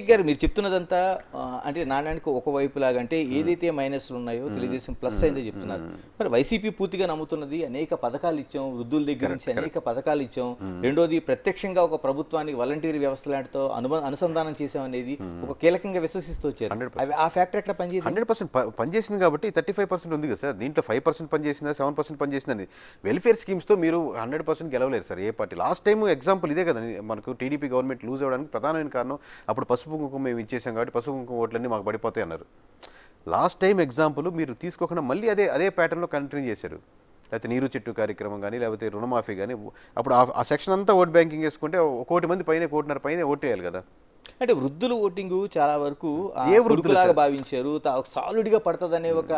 గారు మీరు చెప్తున్నదంతా అంటే నాణ్యానికి ఒకవైపులాగా అంటే ఏదైతే మైనస్లు ఉన్నాయో తెలుగుదేశం ప్లస్ అయిందో చెప్తున్నారు. మరి వైసీపీ పూర్తిగా నమ్ముతున్నది అనేక పథకాలు ఇచ్చాం, వృద్ధుల దగ్గర నుంచి అనేక పథకాలు ఇచ్చాం. రెండోది ప్రత్యక్షంగా ఒక ప్రభుత్వానికి వాలంటీర్ వ్యవస్థ లాంటితో అనుసంధానం చేసాం అనేది ఒక కీలకంగా విశ్వసిస్తూ వచ్చారు. ఆ ఫ్యాక్టర్ ఎట్లా పనిచేసింది? 100% పనిచేసింది కాబట్టి 35% ఉంది కదా సార్. దీంట్లో 5% పనిచేసిందా, 7% పనిచేసిందని వెల్ఫేర్ స్కీమ్స్తో మీరు 100% గెలవలేరు సార్ ఏ పార్టీ. లాస్ట్ టైం ఎగ్జాంపుల్ ఇదే కదా, మనకు టీడీపీ గవర్నమెంట్ లూజ్ అవ్వడానికి ప్రధానమైన కారణం అప్పుడు పసుపు కుంకుమ మేము ఇచ్చేసాం కాబట్టి పసుపు కుంకుమ ఓట్లన్నీ మాకు పడిపోతాయి అన్నారు. లాస్ట్ టైం ఎగ్జాంపుల్ మీరు తీసుకోకుండా మళ్ళీ అదే ప్యాటర్న్లో కంటిన్యూ చేశారు. లేకపోతే నీరు చెట్టు కార్యక్రమం కానీ, లేకపోతే రుణమాఫీ కానీ, అప్పుడు ఆ సెక్షన్ అంతా ఓట్ బ్యాంకింగ్ వేసుకుంటే 1 కోటి మంది పైన 1.5 కోటి పైన ఓటు వేయాలి కదా. అంటే వృద్ధులు ఓటింగ్ చాలా వరకు వృద్ధులాగా భావించారు, సాలిడ్గా పడుతుందనే ఒక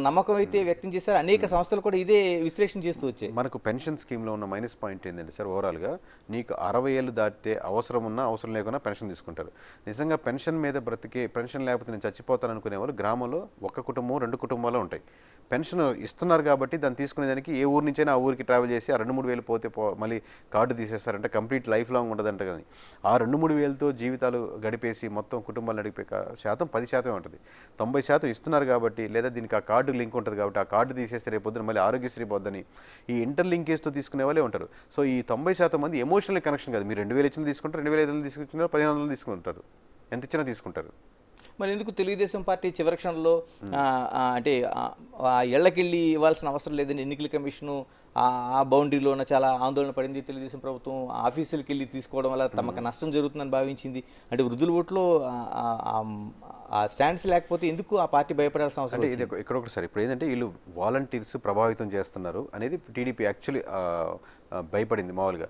నమ్మకం అయితే వ్యక్తం చేశారు. అనేక సంస్థలు కూడా ఇదే విశ్లేషణ చేస్తూ వచ్చాయి. మనకు పెన్షన్ స్కీమ్లో ఉన్న మైనస్ పాయింట్ ఏంటంటే సార్, ఓవరాల్గా నీకు 60 ఏళ్ళు దాటితే అవసరం ఉన్నా అవసరం లేకున్నా పెన్షన్ తీసుకుంటారు. నిజంగా పెన్షన్ మీద బ్రతికే, పెన్షన్ లేకపోతే నేను చచ్చిపోతాను అనుకునే వాళ్ళు గ్రామంలో 1 కుటుంబం 2 కుటుంబాలు ఉంటాయి. పెన్షన్ ఇస్తున్నారు కాబట్టి దాన్ని తీసుకునేదానికి ఏ ఊరి నుంచైనా ఆ ఊరికి ట్రావెల్ చేసి ఆ 2-3 వేలు పోతే మళ్ళీ కార్డు తీసేస్తారంటే కంప్లీట్ లైఫ్ లాంగ్ ఉండదంట. కానీ ఆ 2-3 వేలతో జీవితాలు గడిపేసి మొత్తం కుటుంబాలు నడిపే శాతం 10% ఉంటుంది. 90% ఇస్తున్నారు కాబట్టి, లేదా దీనికి ఆ కార్డు లింక్ ఉంటుంది కాబట్టి ఆ కార్డు తీసేస్తే రేపు పొద్దున మళ్ళీ ఆరోగ్యశ్రీ పోద్దని ఈ ఇంటర్ లింకేజ్తో తీసుకునే వాళ్ళే ఉంటారు. సో ఈ 90% మంది ఎమోషనల్ కనెక్షన్ కాదు. మీరు 2000 ఇచ్చిన తీసుకుంటారు, 2500 తీసుకుంటారు, 1500 తీసుకుంటారు, ఎంత ఇచ్చినా తీసుకుంటారు. మరి ఎందుకు తెలుగుదేశం పార్టీ చివరి క్షణంలో అంటే ఇళ్లకెళ్ళి ఇవ్వాల్సిన అవసరం లేదని ఎన్నికల కమిషను ఆ బౌండరీలో ఉన్న చాలా ఆందోళన పడింది. తెలుగుదేశం ప్రభుత్వం ఆఫీసులకు వెళ్ళి తీసుకోవడం వల్ల తమకు నష్టం జరుగుతుందని భావించింది. అంటే వృద్ధుల ఓట్లో ఆ స్టాండ్స్ లేకపోతే ఎందుకు ఆ పార్టీ భయపడాల్సిన అవసరం? అంటే ఇది ఇక్కడ ఒకటి సార్, ఇప్పుడు ఏంటంటే వీళ్ళు వాలంటీర్స్ ప్రభావితం చేస్తున్నారు అనేది టీడీపీ యాక్చువల్లీ భయపడింది. మామూలుగా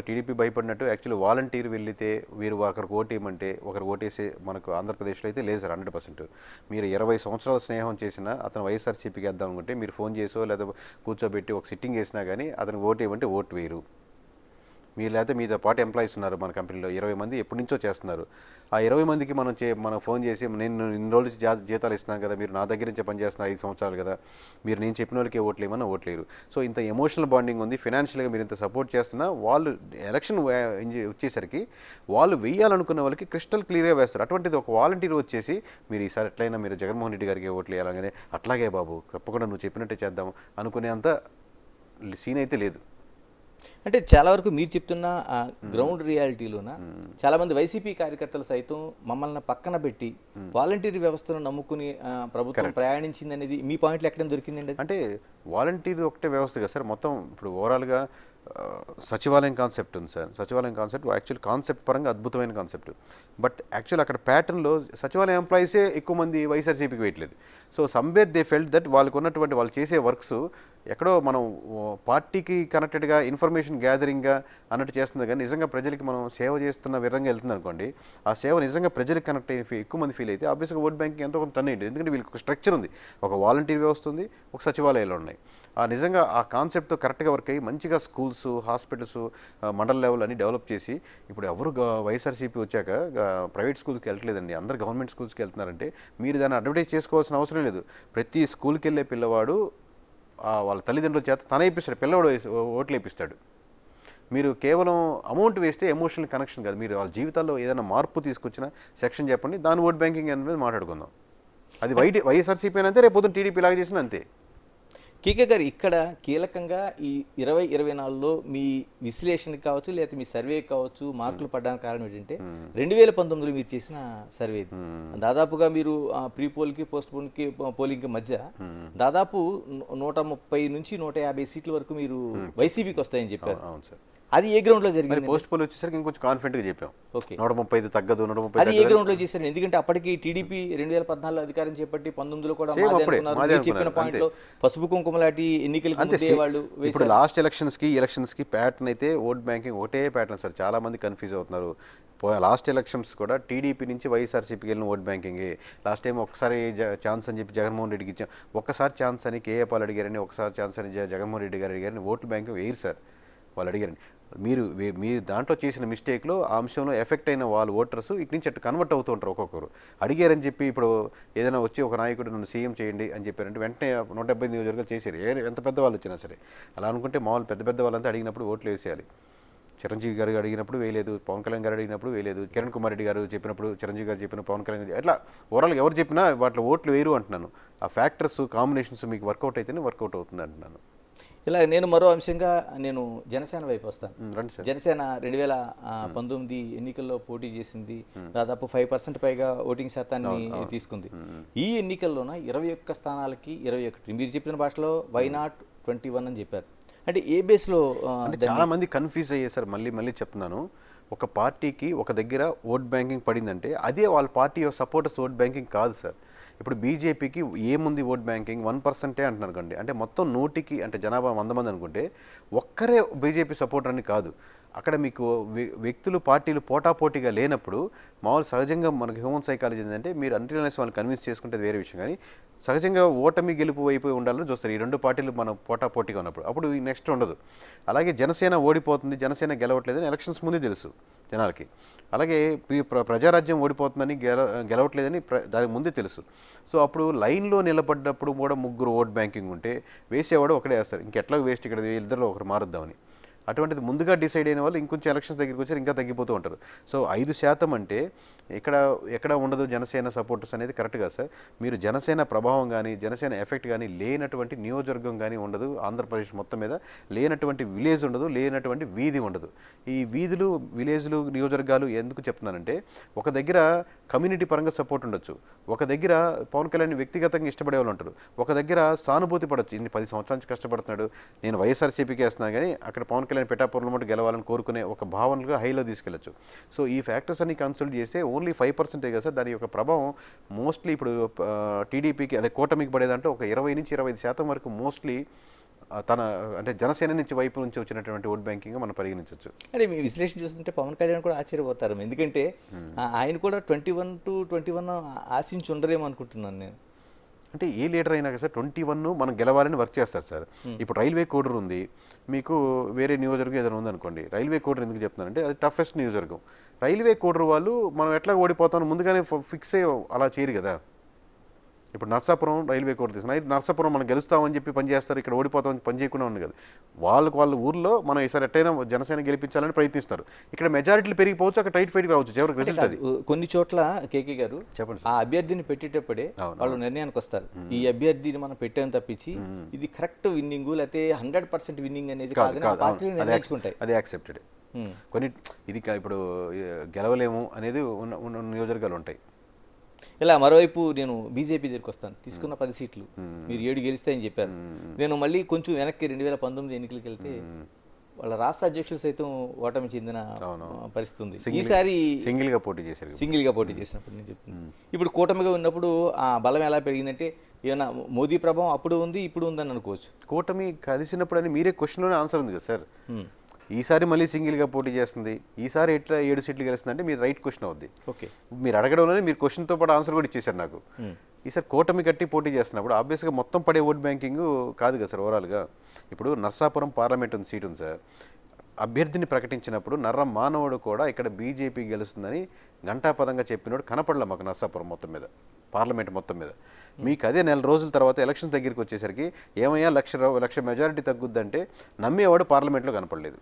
టీడీపీ భయపడినట్టు యాక్చువల్లీ వాలంటీర్ వెళ్తే వీరు ఒకరికి ఓటేయమంటే ఒకరు ఓటేసే మనకు ఆంధ్రప్రదేశ్లో అయితే లేదు సార్. 100% మీరు 20 సంవత్సరాల స్నేహం చేసినా అతను వైఎస్ఆర్సీపీకి వేద్దాం అనుకుంటే మీరు ఫోన్ చేసో లేదా కూర్చోబెట్టి ఒక సిట్టింగ్ చేసినా కానీ అతనికి ఓటేయమంటే ఓటు వేయరు. మీరు లేకపోతే మీతో పాటు ఎంప్లాయీస్ ఉన్నారు మన కంపెనీలో 20 మంది ఎప్పటి నుంచో చేస్తున్నారు. ఆ 20 మందికి మనం ఫోన్ చేసి నేను ఇన్ని రోజులు జీతాలు ఇస్తున్నాను కదా, మీరు నా దగ్గర నుంచే పనిచేస్తున్నారు 5 సంవత్సరాలు కదా, మీరు నేను చెప్పిన వాళ్ళకి ఓట్లు ఏమన్నా ఓట్లేరు. సో ఇంత ఎమోషనల్ బాండింగ్ ఉంది, ఫైనాన్షియల్గా మీరు ఇంత సపోర్ట్ చేస్తున్నా వాళ్ళు ఎలక్షన్ వచ్చేసరికి వాళ్ళు వేయాలనుకున్న వాళ్ళకి క్రిస్టల్ క్లియర్గా వేస్తారు. అటువంటిది ఒక వాలంటీర్ వచ్చేసి మీరు ఈసారి ఎట్లయినా మీరు జగన్మోహన్ రెడ్డి గారికి ఓట్లు వేయాలనే, అట్లాగే బాబు తప్పకుండా నువ్వు చెప్పినట్టే చేద్దాం అనుకునే అంత సీన్ అయితే లేదు. అంటే చాలా వరకు మీరు చెప్తున్న గ్రౌండ్ రియాలిటీలోన చాలా మంది వైసీపీ కార్యకర్తలు సైతం మమ్మల్ని పక్కన పెట్టి వాలంటీర్ వ్యవస్థను నమ్ముకుని ప్రభుత్వం ప్రయాణించింది అనేది మీ పాయింట్లో ఎక్కడ దొరికిందండి? అంటే వాలంటీర్ ఒకటే వ్యవస్థ కదా సార్, మొత్తం ఇప్పుడు ఓవరాల్గా సచివాలయం కాన్సెప్ట్ ఉంది సార్. సచివాలయం కాన్సెప్ట్ యాక్చువల్ కాన్సెప్ట్ పరంగా అద్భుతమైన కాన్సెప్ట్. బట్ యాక్చువల్ అక్కడ ప్యాటర్న్లో సచివాలయం ఎంప్లాయీసే ఎక్కువ మంది వైఎస్ఆర్సీపీకి వేయట్లేదు. So somewhere they felt that వాళ్ళకు ఉన్నటువంటి వాళ్ళు చేసే వర్క్స్ ఎక్కడో మనం పార్టీకి కనెక్టెడ్గా ఇన్ఫర్మేషన్ గ్యాదరింగ్గా అన్నట్టు చేస్తుంది. కానీ నిజంగా ప్రజలకి మనం సేవ చేస్తున్న విధంగా వెళ్తుంది అనుకోండి, ఆ సేవ నిజంగా ప్రజలకు కనెక్ట్ అయ్యి ఎక్కువ మంది ఫీల్ అయితే ఆబ్వియస్గా ఓట్ బ్యాంకింగ్ ఎంతో కొంత టర్న్ అయ్యింది. ఎందుకంటే వీళ్ళకి ఒక స్ట్రక్చర్ ఉంది, ఒక వాలంటీర్ వ్యవస్థ ఉంది, ఒక సచివాలయాలు ఉన్నాయి. నిజంగా ఆ కాన్సెప్ట్తో కరెక్ట్గా వర్క్ అయ్యి మంచిగా స్కూల్స్, హాస్పిటల్స్, మండల లెవెల్ అన్ని డెవలప్ చేసి ఇప్పుడు ఎవరు వైఎస్ఆర్సీపీ వచ్చాక ప్రైవేట్ స్కూల్స్కి వెళ్ళట్లేదండి, అందరు గవర్నమెంట్ స్కూల్స్కి వెళ్తున్నారంటే మీరు దాన్ని అడ్వర్టైజ్ చేసుకోవాల్సిన అవసరం లేదు. ప్రతి స్కూల్కి వెళ్ళే పిల్లవాడు వాళ్ళ తల్లిదండ్రుల చేత తన ఇప్పిస్తాడు, పిల్లవాడు ఓట్లు వేపిస్తాడు. మీరు కేవలం అమౌంట్ వేస్తే ఎమోషనల్ కనెక్షన్ కాదు, మీరు వాళ్ళ జీవితాల్లో ఏదైనా మార్పు తీసుకొచ్చిన సెక్షన్ చెప్పండి, దాని ఓట్ బ్యాంకింగ్ అనేది మాట్లాడుకుందాం. అది వైఎస్ఆర్సీపీ అని అంతే, రేపు పొద్దున్న టీడీపీ లాగా చేసిన అంతే. కేకే గారు, ఇక్కడ కీలకంగా ఈ 2024లో మీ విశ్లేషణకి కావచ్చు లేకపోతే మీ సర్వేకి కావచ్చు మార్కులు పడడానికి కారణం ఏంటంటే 2019లో మీరు చేసిన సర్వే. దాదాపుగా మీరు ప్రీ పోల్కి పోస్ట్ పోల్కి పోలింగ్కి మధ్య దాదాపు 130 నుంచి 150 సీట్ల వరకు మీరు వైసీపీకి వస్తాయని చెప్పారు. అవును సార్. అది ఏ గ్రౌండ్ లో జరిగింది? పోస్ట్ పోల్ వచ్చేసరికి ఇంకొంచెం కాన్ఫిడెంట్ గా చెప్పాం. ఓకే, 135 తగ్గదు, 130. అది ఏ గ్రౌండ్ లో చేశారు? ఎందుకంటే అప్పటికి టీడీపీ 2014లో అధికారం చేపట్టి 19లో కూడా చెప్పిన పాయింట్ లో పసుపు కుంకుమలాంటి ఎన్నికలు వాళ్ళు. ఇప్పుడు లాస్ట్ ఎలక్షన్స్ కి ప్యాటర్న్ అయితే ఓట్ బ్యాంకింగ్ ఒకటే ప్యాటర్న్ సార్. చాలా మంది కన్ఫ్యూజ్ అవుతున్నారు. లాస్ట్ ఎలక్షన్స్ కూడా టీడీపీ నుంచి వైఎస్ఆర్సీపీకి వెళ్ళిన ఓట్ బ్యాంకింగే. లాస్ట్ టైం ఒకసారి ఛాన్స్ అని చెప్పి జగన్మోహన్ రెడ్డికి ఇచ్చాం, ఒక్కసారి ఛాన్స్ అని కేఏ పాల్ అడిగారని, ఒకసారి ఛాన్స్ అని జగన్మోహన్ రెడ్డి గారు అడిగారని ఓట్లు బ్యాంకింగ్ వేయరు సార్. వాళ్ళు అడిగారని మీరు దాంట్లో చేసిన మిస్టేక్లో ఆ అంశంలో ఎఫెక్ట్ అయిన వాళ్ళు ఓటర్స్ ఇటు నుంచి అటు కన్వర్ట్ అవుతూ ఉంటారు. ఒక్కొక్కరు అడిగారని చెప్పి ఇప్పుడు ఏదైనా వచ్చి ఒక నాయకుడు నన్ను సీఎం చేయండి అని చెప్పారంటే వెంటనే 170 నియోజకవర్గాలు చేశారు, ఎంత పెద్ద వాళ్ళు వచ్చినా సరే. అలా అనుకుంటే మామూలు పెద్ద వాళ్ళంతా అడిగినప్పుడు ఓట్లు వేసేయాలి. చిరంజీవి గారు అడిగినప్పుడు వేయలేదు, పవన్ కళ్యాణ్ గారు అడిగినప్పుడు వేయలేదు, కిరణ్ కుమార్ రెడ్డి గారు చెప్పినప్పుడు చిరంజీవి గారు చెప్పిన పవన్ కళ్యాణ్ గారు అట్లా ఓవరాల్గా ఎవరు చెప్పినా వాటిలో ఓట్లు వేరు అంటున్నాను. ఆ ఫ్యాక్టర్స్ కాంబినేషన్స్ మీకు వర్కౌట్ అయితేనే వర్కౌట్ అవుతుంది అంటున్నాను. ఇలా నేను మరో అంశంగా నేను జనసేన వైపు వస్తాను. రండి సార్. జనసేన 2019 ఎన్నికల్లో పోటీ చేసింది, దాదాపు 5% పైగా ఓటింగ్ శాతాన్ని తీసుకుంది. ఈ ఎన్నికల్లోన 21 స్థానాలకి 21, మీరు చెప్పిన భాషలో వై నాట్ 21 అని చెప్పారు. అంటే ఏ బేస్లో? అంటే చాలా మంది కన్ఫ్యూజ్ అయ్యారు సార్. మళ్ళీ చెప్తున్నాను, ఒక పార్టీకి ఒక దగ్గర ఓట్ బ్యాంకింగ్ పడిందంటే అదే వాళ్ళ పార్టీ సపోర్టర్స్ ఓట్ బ్యాంకింగ్ కాదు సార్. ఇప్పుడు బీజేపీకి ఏముంది ఓట్ బ్యాంకింగ్ 1% అంటున్నారు కండి. అంటే మొత్తం 100కి అంటే జనాభా 100 మంది అనుకుంటే ఒక్కరే బీజేపీ సపోర్టర్ అని కాదు. అక్కడ మీకు వ్యక్తులు పార్టీలు పోటాపోటీగా లేనప్పుడు మామూలు సహజంగా మనకి హ్యూమన్ సైకాలజీ ఏంటంటే మీరు అంటినెస్ వాళ్ళని కన్విన్స్ చేసుకుంటే వేరే విషయం, కానీ సహజంగా ఓటమి గెలుపు అయిపోయి ఉండాలని చూస్తారు ఈ రెండు పార్టీలు మనం పోటాపోటీగా ఉన్నప్పుడు. అప్పుడు నెక్స్ట్ ఉండదు. అలాగే జనసేన ఓడిపోతుంది, జనసేన గెలవట్లేదని ఎలక్షన్స్ ముందే తెలుసు జనాలకి. అలాగే ప్రజారాజ్యం ఓడిపోతుందని గెలవట్లేదని దానికి ముందే తెలుసు. సో అప్పుడు లైన్లో నిలబడ్డప్పుడు కూడా ముగ్గురు ఓట్ బ్యాంకింగ్ ఉంటే వేసేవాడు ఒకడే వేస్తారు, ఇంకెట్లా వేస్ట్ ఇక్కడ ఇద్దరు ఒకరు మారుద్దామని. అటువంటిది ముందుగా డిసైడ్ అయిన వాళ్ళు ఇంకొంచెం ఎలక్షన్స్ దగ్గరికి వచ్చారు ఇంకా తగ్గిపోతూ ఉంటారు. సో 5% అంటే ఎక్కడ ఉండదు జనసేన సపోర్టర్స్ అనేది కరెక్ట్ కాదు సార్. మీరు జనసేన ప్రభావం కానీ జనసేన ఎఫెక్ట్ కానీ లేనటువంటి నియోజకవర్గం కానీ ఉండదు, ఆంధ్రప్రదేశ్ మొత్తం మీద లేనటువంటి విలేజ్ ఉండదు, లేనటువంటి వీధి ఉండదు. ఈ వీధులు విలేజ్లు నియోజకవర్గాలు ఎందుకు చెప్తున్నానంటే ఒక దగ్గర కమ్యూనిటీ పరంగా సపోర్ట్ ఉండొచ్చు, ఒక దగ్గర పవన్ కళ్యాణ్ వ్యక్తిగతంగా ఇష్టపడే వాళ్ళు ఉంటారు, ఒక దగ్గర సానుభూతి పడవచ్చు. ఇన్ని 10 సంవత్సరాల నుంచి కష్టపడుతున్నాడు, నేను వైఎస్ఆర్సీపీకి వేస్తున్నాను కానీ అక్కడ పవన్ కళ్యాణ్ పిఠాపురంలో మటు గెలవాలని కోరుకునే ఒక భావనగా హైలో తీసుకెళ్లొచ్చు. సో ఈ ఫ్యాక్టర్స్ అన్ని కన్సల్ట్ చేస్తే ఓన్లీ 5% కదా సార్. దాని యొక్క ప్రభావం మోస్ట్లీ ఇప్పుడు టీడీపీకి అదే కూటమికి పడేదంటే ఒక 20 నుంచి 25% వరకు మోస్ట్లీ అంటే జనసేన నుంచి వైపు నుంచి వచ్చినటువంటి ఓట్ బ్యాంకింగ్ మనం పరిగణించవచ్చు. అంటే మీ విశ్లేషణ చూస్తుంటే పవన్ కళ్యాణ్ కూడా ఆశ్చర్యపోతారు, ఎందుకంటే ఆయన కూడా 21 to 21 ఆశించి ఉండరేమో అనుకుంటున్నాను నేను. అంటే ఏ లీడర్ అయినా సార్ 21 మనం గెలవాలని వర్క్ చేస్తారు సార్. ఇప్పుడు రైల్వే కోడర్ ఉంది, మీకు వేరే నియోజకవర్గం ఏదైనా ఉందనుకోండి, రైల్వే కోడర్ ఎందుకు చెప్తున్నానంటే అది టఫెస్ట్ నియోజకవర్గం. రైల్వే కోడర్ వాళ్ళు మనం ఎట్లా ఓడిపోతామో ముందుగానే ఫిక్స్ అయ్యి అలా చేయరు కదా. ఇప్పుడు నర్సాపురం రైల్వే కోడ్ తీసుకున్నా, నర్సాపురం మనం గెలుస్తామని చెప్పి పనిచేస్తారు, ఇక్కడ ఓడిపోతామని పని చేయకుండా ఉంది కదా. వాళ్ళ ఊర్లో మనం ఈసారి ఎట్టయినా జనసేన గెలిపించాలని ప్రయత్నిస్తారు. ఇక్కడ మెజారిటీలు పెరిగిపోవచ్చు, అక్కడ టైట్ ఫైట్ రావచ్చు, చివరికి రిజల్ట్ అది. కొన్ని చోట్ల కేకే గారు చెప్పండి, ఆ అభ్యర్థిని పెట్టేటప్పుడే వాళ్ళు నిర్ణయానికి వస్తారు, ఈ అభ్యర్థిని మనం పెట్టామని తప్పించి ఇది కరెక్ట్ విన్నింగ్ లేకపోతే 100% విన్నింగ్ అనేది ఉంటాయి, అది యాక్సెప్టెడ్. కొన్ని ఇది ఇప్పుడు గెలవలేము అనేది ఉన్న నియోజకవర్గాలు ఉంటాయి. ఇలా మరోవైపు నేను బీజేపీ దగ్గరికి వస్తాను, తీసుకున్న 10 సీట్లు మీరు 7 గెలుస్తాయని చెప్పారు. నేను మళ్ళీ కొంచెం వెనక్కి 2019 ఎన్నికలకు వెళ్తే వాళ్ళ రాష్ట్ర అధ్యక్షులు సైతం ఓటమి చెందిన పరిస్థితి ఉంది. ఈసారి సింగిల్గా పోటీ చేసినప్పుడు నేను చెప్తున్నాను. ఇప్పుడు కూటమిగా ఉన్నప్పుడు ఆ బలం ఎలా పెరిగిందంటే ఏమన్నా మోదీ ప్రభావం అప్పుడు ఉంది ఇప్పుడు ఉందని అనుకోవచ్చు. కూటమి కలిసినప్పుడు అని మీరే క్వశ్చన్లోనే ఆన్సర్ ఉంది కదా సార్. ఈసారి మళ్ళీ సింగిల్గా పోటీ చేస్తుంది, ఈసారి ఎట్లా 7 సీట్లు గెలుస్తుంది అంటే మీరు రైట్ క్వశ్చన్ అవుద్ది. ఓకే, మీరు అడగడంలోనే మీరు క్వశ్చన్తో పాటు ఆన్సర్ కూడా ఇచ్చేసారు నాకు. ఈసారి కూటమి కట్టి పోటీ చేస్తున్నప్పుడు ఆబ్వియస్గా మొత్తం పడే ఓట్ బ్యాంకింగ్ కాదు కదా సార్. ఓవరాల్గా ఇప్పుడు నర్సాపురం పార్లమెంట్ సీట్ ఉంది సార్, అభ్యర్థిని ప్రకటించినప్పుడు నర్ర మానవుడు కూడా ఇక్కడ బీజేపీ గెలుస్తుందని ఘంటాపదంగా చెప్పినోడు కనపడలే మాకు నర్సాపురం మొత్తం మీద, పార్లమెంట్ మొత్తం మీద. మీకు అదే 4 రోజుల తర్వాత ఎలక్షన్ దగ్గరికి వచ్చేసరికి ఏమయ్యా 1,00,000 మెజారిటీ తగ్గుద్దంటే నమ్మేవాడు పార్లమెంట్లో కనపడలేదు.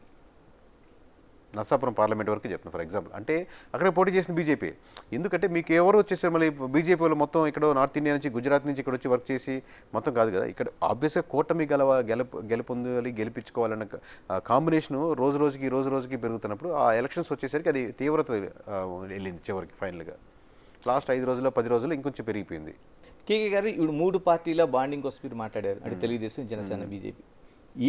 నర్సాపురం పార్లమెంట్ వరకు చెప్తున్నాను ఫర్ ఎగ్జాంపుల్. అంటే అక్కడ పోటీ చేసిన బీజేపీ, ఎందుకంటే మీకు ఎవరు వచ్చేసారు మళ్ళీ బీజేపీ వాళ్ళు మొత్తం ఇక్కడ నార్త్ ఇండియా నుంచి గుజరాత్ నుంచి ఇక్కడ వచ్చి వర్క్ చేసి మొత్తం కాదు కదా. ఇక్కడ ఆబ్వియస్గా కూటమి గెలుపొందాలి గెలిపించుకోవాలన్న కాంబినేషను రోజు రోజుకి పెరుగుతున్నప్పుడు ఆ ఎలక్షన్స్ వచ్చేసరికి అది తీవ్రత వెళ్ళింది. చివరికి ఫైనల్గా లాస్ట్ 5 రోజుల్లో 10 రోజుల్లో ఇంకొంచెం పెరిగిపోయింది. కేకే గారు ఇప్పుడు 3 పార్టీల బాండింగ్ కోసం మీరు మాట్లాడారు, అంటే తెలుగుదేశం, జనసేన, బీజేపీ.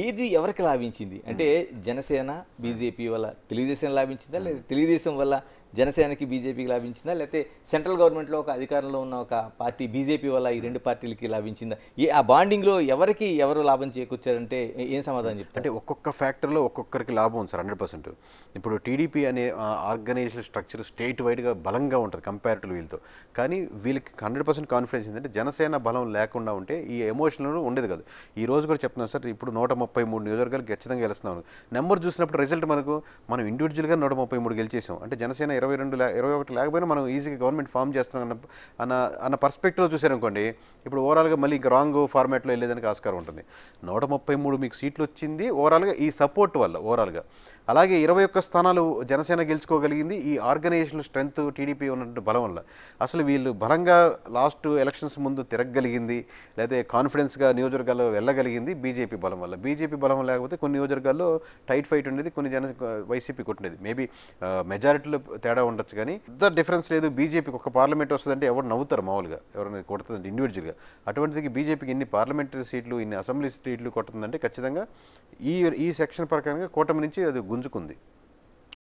ఏది ఎవరికి లాభించింది అంటే జనసేన బీజేపీ వల్ల తెలుగుదేశం లాభించిందా, లేదా తెలుగుదేశం వల్ల జనసేనకి బీజేపీకి లాభించిందా, లేకపోతే సెంట్రల్ గవర్నమెంట్లో ఒక అధికారంలో ఉన్న ఒక పార్టీ బీజేపీ వల్ల ఈ 2 పార్టీలకి లాభించిందా? ఆ బాండింగ్లో ఎవరు లాభం చేకూర్చారంటే ఏం సమాధానం చెప్తారు? అంటే ఒక్కొక్క ఫ్యాక్టర్లో ఒక్కొక్కరికి లాభం ఉంది సార్ 100%. ఇప్పుడు టీడీపీ అనే ఆర్గనైజేషన్ స్ట్రక్చర్ స్టేట్ వైడ్గా బలంగా ఉంటుంది కంపేరిటివ్ వీళ్ళతో, కానీ వీళ్ళకి 100% కాన్ఫిడెన్స్ ఏంటంటే జనసేన బలం లేకుండా ఉంటే ఈ ఎమోషనల్ ఉండేది కాదు. ఈ రోజు కూడా చెప్తున్నాను సార్, ఇప్పుడు 133 నియోజకవర్గాలు ఖచ్చితంగా గెలుస్తున్నాను. నెంబర్ చూసినప్పుడు రిజల్ట్ మనం ఇండివిజువల్గా 133 గెలిచేసాం అంటే జనసేన 21 లేకపోయినా మనం ఈజీగా గవర్నమెంట్ ఫామ్ చేస్తున్నాం అన్న పర్స్పెక్టివ్లో చూసారనుకోండి. ఇప్పుడు ఓవరాల్గా మళ్ళీ ఇంకా రాంగ్ ఫార్మాట్లో వెళ్ళేదానికి ఆస్కారం ఉంటుంది. 133 మీకు సీట్లు వచ్చింది ఓవరాల్గా ఈ సపోర్ట్ వల్ల. ఓవరాల్గా అలాగే 21 స్థానాలు జనసేన గెలుచుకోగలిగింది ఈ ఆర్గనైజేషన్ స్ట్రెంత్ టీడీపీ ఉన్నటువంటి బలం వల్ల. అసలు వీళ్ళు బలంగా లాస్ట్ ఎలక్షన్స్ ముందు తిరగగలిగింది, లేదా కాన్ఫిడెన్స్గా నియోజకవర్గాల్లో వెళ్ళగలిగింది బీజేపీ బలం వల్ల. బీజేపీ బలం లేకపోతే కొన్ని నియోజకవర్గాల్లో టైట్ ఫైట్ ఉండేది, కొన్ని వైసీపీ కొట్టినది. మేబీ మెజారిటీలో తేడా ఉండొచ్చు, కానీ పెద్ద డిఫరెన్స్ లేదు. బీజేపీకి ఒక పార్లమెంట్ వస్తుందంటే ఎవరు నవ్వుతారు మామూలుగా, ఎవరైనా కొడుతుందంటే ఇండివిజువల్గా. అటువంటిది బీజేపీకి ఇన్ని పార్లమెంటరీ సీట్లు, ఇన్ని అసెంబ్లీ సీట్లు కొడుతుందంటే ఖచ్చితంగా ఈ సెక్షన్ ప్రకారంగా కూటమి నుంచి అది గుంజుకుంది.